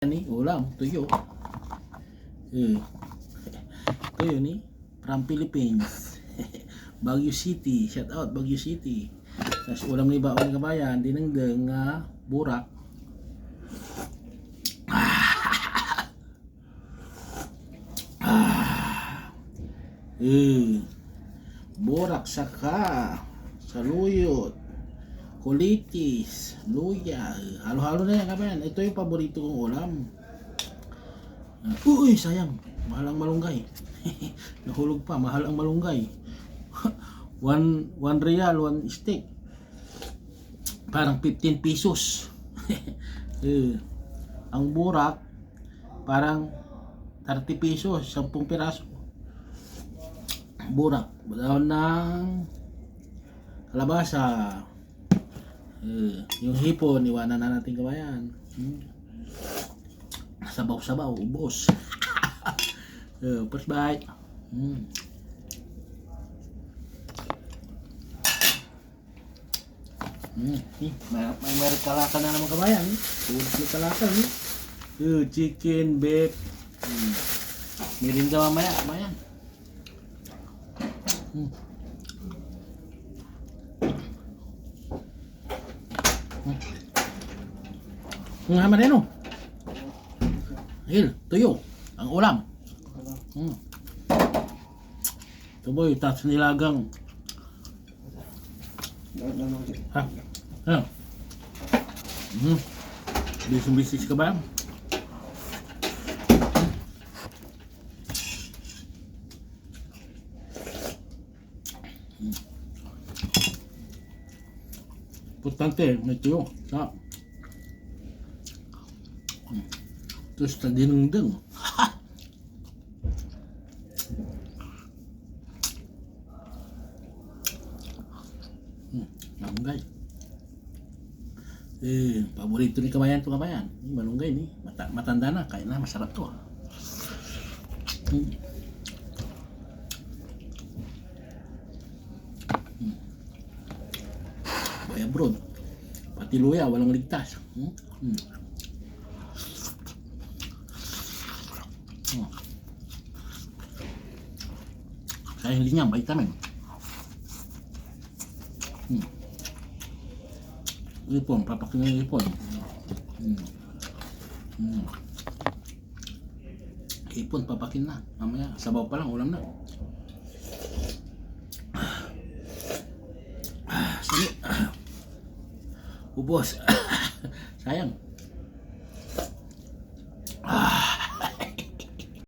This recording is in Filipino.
Ni ulam tuyo. Tuyo ni from Philippines. Baguio City, shout out Baguio City. Tapos ulam ni baon kabayan, dinengdeng nga burak. Burak saka saluyot, kulitis, luya, halo-halo na yan kabayan. Ito yung paborito kong ulam. Uy, sayang, mahal ang malunggay. Nahulog pa, mahal ang malunggay. one real, one stick. Parang 15 pesos. Ang burak, parang 30 pesos, 10 piraso. Burak, dahon ng kalabasa. Yung hipon, iwanan na natin kabayan. Sabaw-sabaw, ubos. First bite. May kalakal na naman kabayan. Tulad may kalakal. Chicken, beef. Merinda mamaya kabayan. Ang hama rin o. Tuyo. Ang ulam. Ito boy, tapos nilagang. Ha? Ano? Bisis ka ba? Importante, may tuyo. Ha? Terus tadi dinengdeng. Malunggay. Paborito ni kabayan to kabayan. Ini malunggay ni. Matanda na, kaya na masarap to. Boy abroad. Pati luya walang ligtas. Kaya hindi niya vitamin. Ipon, papakin ng ipon. Ipon, papakin na. Mamaya, sabaw pa lang, ulam na. Sali. Ubos. Sayang.